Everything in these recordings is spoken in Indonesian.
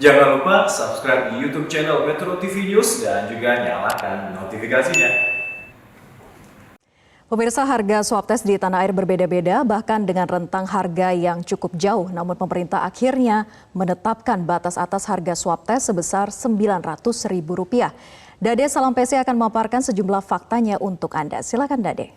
Jangan lupa subscribe di YouTube channel Metro TV News dan juga nyalakan notifikasinya. Pemirsa, harga swab test di tanah air berbeda-beda, bahkan dengan rentang harga yang cukup jauh. Namun pemerintah akhirnya menetapkan batas atas harga swab test sebesar Rp900.000. Dade Salam PC akan memaparkan sejumlah faktanya untuk Anda. Silakan Dade.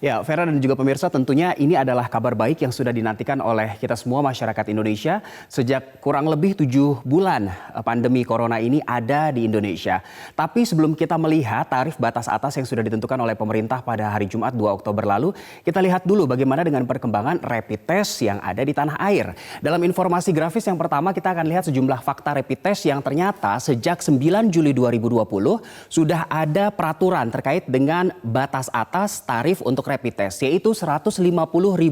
Ya, Vera dan juga pemirsa, tentunya ini adalah kabar baik yang sudah dinantikan oleh kita semua masyarakat Indonesia sejak kurang lebih 7 bulan pandemi corona ini ada di Indonesia. Tapi sebelum kita melihat tarif batas atas yang sudah ditentukan oleh pemerintah pada hari Jumat 2 Oktober lalu, kita lihat dulu bagaimana dengan perkembangan rapid test yang ada di tanah air. Dalam informasi grafis yang pertama, kita akan lihat sejumlah fakta rapid test yang ternyata sejak 9 Juli 2020 sudah ada peraturan terkait dengan batas atas tarif untuk rapid test, yaitu Rp150.000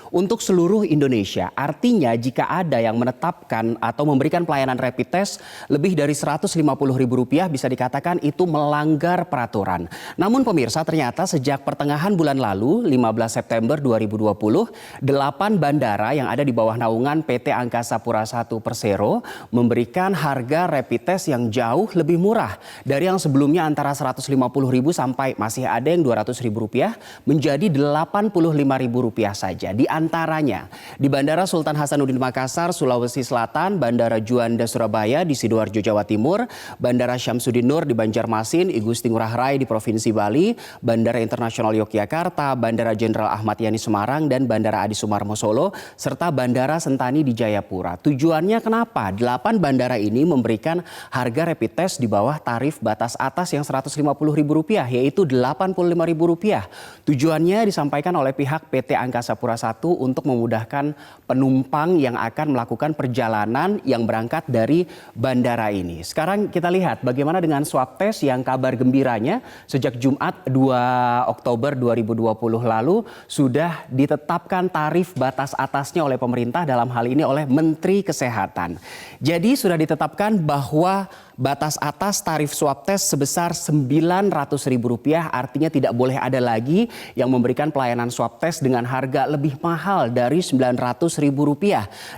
untuk seluruh Indonesia. Artinya jika ada yang menetapkan atau memberikan pelayanan rapid test lebih dari Rp150.000 bisa dikatakan itu melanggar peraturan. Namun pemirsa, ternyata sejak pertengahan bulan lalu 15 September 2020, 8 bandara yang ada di bawah naungan PT Angkasa Pura I Persero memberikan harga rapid test yang jauh lebih murah dari yang sebelumnya antara Rp150.000 sampai masih ada yang Rp200.000 menjadi Rp85.000 saja. Di antaranya di Bandara Sultan Hasanuddin Makassar, Sulawesi Selatan, Bandara Juanda Surabaya di Sidoarjo, Jawa Timur, Bandara Syamsuddin Nur di Banjarmasin, I Gusti Ngurah Rai di Provinsi Bali, Bandara Internasional Yogyakarta, Bandara Jenderal Ahmad Yani Semarang, dan Bandara Adi Sumarmo Solo, serta Bandara Sentani di Jayapura. Tujuannya kenapa? 8 bandara ini memberikan harga rapid test di bawah tarif batas atas yang Rp150.000, yaitu Rp85.000. Tujuannya disampaikan oleh pihak PT Angkasa Pura I untuk memudahkan penumpang yang akan melakukan perjalanan yang berangkat dari bandara ini. Sekarang kita lihat bagaimana dengan swab test yang kabar gembiranya sejak Jumat 2 Oktober 2020 lalu sudah ditetapkan tarif batas atasnya oleh pemerintah, dalam hal ini oleh Menteri Kesehatan. Jadi sudah ditetapkan bahwa batas atas tarif swab test sebesar Rp900.000, artinya tidak boleh ada lagi yang memberikan pelayanan swab test dengan harga lebih mahal dari Rp900.000.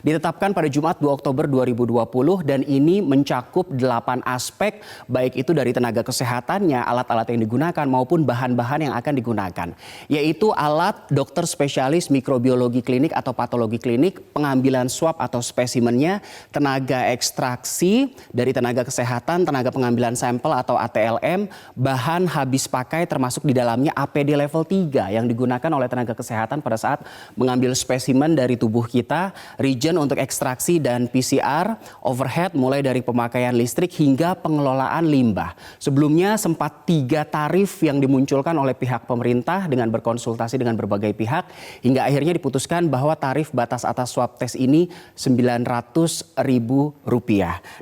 Ditetapkan pada Jumat 2 Oktober 2020 dan ini mencakup 8 aspek, baik itu dari tenaga kesehatannya, alat-alat yang digunakan maupun bahan-bahan yang akan digunakan. Yaitu alat dokter spesialis mikrobiologi klinik atau patologi klinik, pengambilan swab atau spesimennya, tenaga ekstraksi dari tenaga kesehatan, tenaga pengambilan sampel atau ATLM, bahan habis pakai termasuk di dalamnya APD level 3 yang digunakan oleh tenaga kesehatan pada saat mengambil spesimen dari tubuh kita, reagent untuk ekstraksi dan PCR, overhead mulai dari pemakaian listrik hingga pengelolaan limbah. Sebelumnya sempat 3 tarif yang dimunculkan oleh pihak pemerintah dengan berkonsultasi dengan berbagai pihak hingga akhirnya diputuskan bahwa tarif batas atas swab test ini Rp900.000.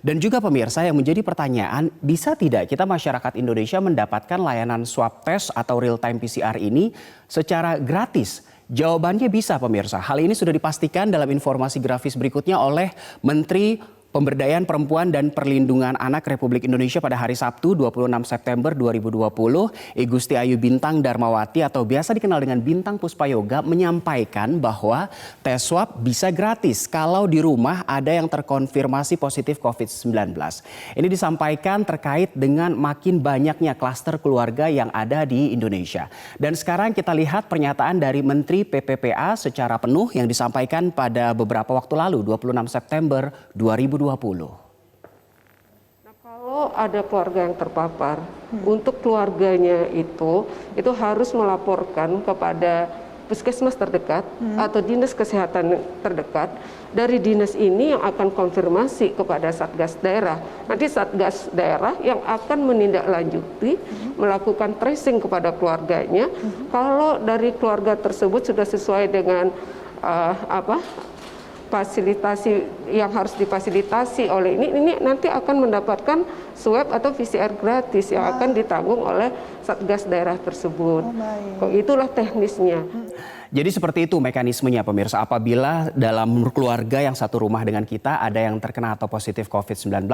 Dan juga pemirsa, yang menjadi pertanyaan, bisa tidak kita masyarakat Indonesia mendapatkan layanan swab test atau real time PCR ini secara gratis? Jawabannya bisa pemirsa. Hal ini sudah dipastikan dalam informasi grafis berikutnya oleh Menteri Pemberdayaan Perempuan dan Perlindungan Anak Republik Indonesia pada hari Sabtu 26 September 2020, I Gusti Ayu Bintang Darmawati atau biasa dikenal dengan Bintang Puspayoga menyampaikan bahwa tes swab bisa gratis kalau di rumah ada yang terkonfirmasi positif COVID-19. Ini disampaikan terkait dengan makin banyaknya klaster keluarga yang ada di Indonesia. Dan sekarang kita lihat pernyataan dari Menteri PPPA secara penuh yang disampaikan pada beberapa waktu lalu, 26 September 2020. Nah, kalau ada keluarga yang terpapar, untuk keluarganya itu harus melaporkan kepada puskesmas terdekat atau dinas kesehatan terdekat. Dari dinas ini yang akan konfirmasi kepada Satgas daerah. Nanti Satgas daerah yang akan menindaklanjuti, melakukan tracing kepada keluarganya. Kalau dari keluarga tersebut sudah sesuai dengan fasilitasi yang harus difasilitasi oleh ini nanti akan mendapatkan swab atau PCR gratis yang akan ditanggung oleh Satgas daerah tersebut. Itulah teknisnya. Jadi seperti itu mekanismenya pemirsa, apabila dalam keluarga yang satu rumah dengan kita ada yang terkena atau positif COVID-19,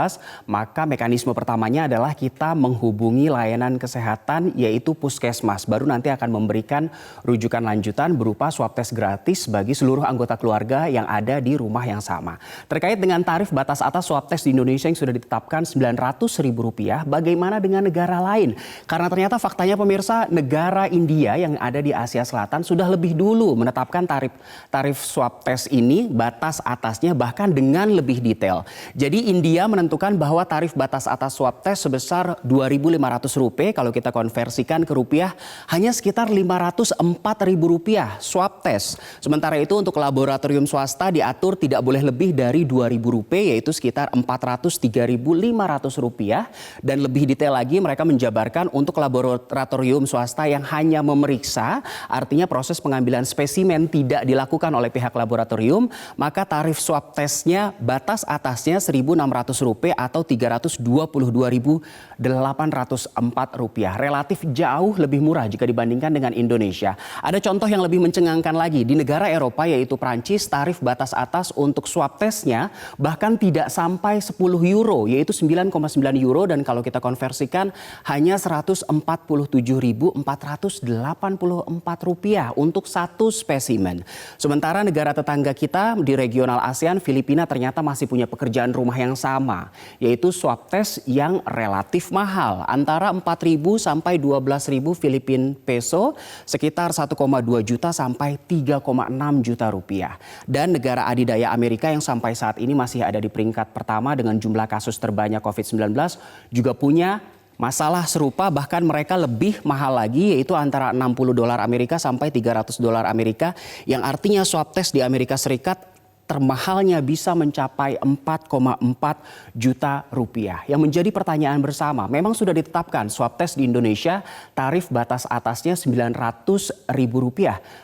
maka mekanisme pertamanya adalah kita menghubungi layanan kesehatan yaitu puskesmas. Baru nanti akan memberikan rujukan lanjutan berupa swab tes gratis bagi seluruh anggota keluarga yang ada di rumah yang sama. Terkait dengan tarif batas atas swab tes di Indonesia yang sudah ditetapkan Rp900.000, bagaimana dengan negara lain? Karena ternyata faktanya pemirsa, negara India yang ada di Asia Selatan sudah lebih dulu menetapkan tarif swab tes ini, batas atasnya bahkan dengan lebih detail. Jadi India menentukan bahwa tarif batas atas swab tes sebesar Rp2.500, kalau kita konversikan ke rupiah hanya sekitar Rp504.000 swab tes. Sementara itu untuk laboratorium swasta diatur tidak boleh lebih dari Rp2.000, yaitu sekitar Rp403.500. Dan lebih detail lagi mereka menjabarkan untuk laboratorium swasta yang hanya memeriksa, artinya proses pengambilan spesimen tidak dilakukan oleh pihak laboratorium, maka tarif swab tesnya batas atasnya Rp1.600 atau Rp322.804. Relatif jauh lebih murah jika dibandingkan dengan Indonesia. Ada contoh yang lebih mencengangkan lagi. Di negara Eropa yaitu Prancis, tarif batas atas untuk swab tesnya bahkan tidak sampai €10, yaitu €9,9, dan kalau kita konversikan hanya Rp147.484 untuk satu spesimen. Sementara negara tetangga kita di regional ASEAN, Filipina, ternyata masih punya pekerjaan rumah yang sama, yaitu swab tes yang relatif mahal, antara 4.000 sampai 12.000 Filipin peso, sekitar 1,2 juta sampai 3,6 juta rupiah. Dan negara adidaya Amerika yang sampai saat ini masih ada di peringkat pertama dengan jumlah kasus terbanyak COVID-19 juga punya masalah serupa, bahkan mereka lebih mahal lagi, yaitu antara $60 Amerika sampai $300 Amerika, yang artinya swab tes di Amerika Serikat termahalnya bisa mencapai 4,4 juta rupiah. Yang menjadi pertanyaan bersama, memang sudah ditetapkan swab tes di Indonesia tarif batas atasnya Rp900.000.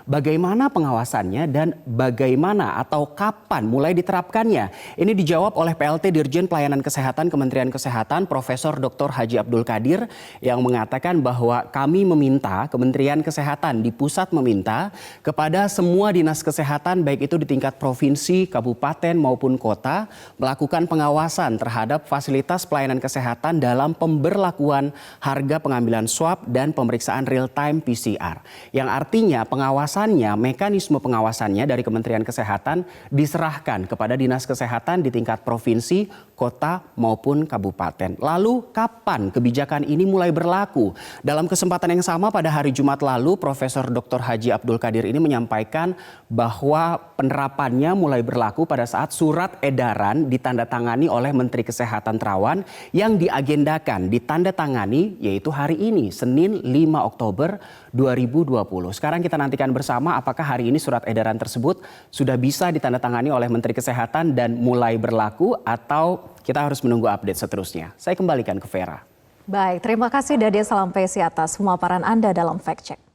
Bagaimana pengawasannya dan bagaimana atau kapan mulai diterapkannya? Ini dijawab oleh PLT Dirjen Pelayanan Kesehatan Kementerian Kesehatan Profesor Dr. Haji Abdul Qadir yang mengatakan bahwa kami meminta, Kementerian Kesehatan di pusat meminta kepada semua dinas kesehatan baik itu di tingkat provinsi, kabupaten maupun kota melakukan pengawasan terhadap fasilitas pelayanan kesehatan dalam pemberlakuan harga pengambilan swab dan pemeriksaan real time PCR. Yang artinya pengawasannya, mekanisme pengawasannya dari Kementerian Kesehatan diserahkan kepada dinas kesehatan di tingkat provinsi, kota maupun kabupaten. Lalu kapan kebijakan ini mulai berlaku? Dalam kesempatan yang sama pada hari Jumat lalu, Profesor Dr. Haji Abdul Qadir ini menyampaikan bahwa penerapannya mulai berlaku pada saat surat edaran ditandatangani oleh Menteri Kesehatan Terawan yang diagendakan ditandatangani yaitu hari ini, Senin 5 Oktober 2020. Sekarang kita nantikan bersama apakah hari ini surat edaran tersebut sudah bisa ditandatangani oleh Menteri Kesehatan dan mulai berlaku, atau kita harus menunggu update seterusnya. Saya kembalikan ke Vera. Baik, terima kasih Dade Salampesi atas pemaparan Anda dalam Fact Check.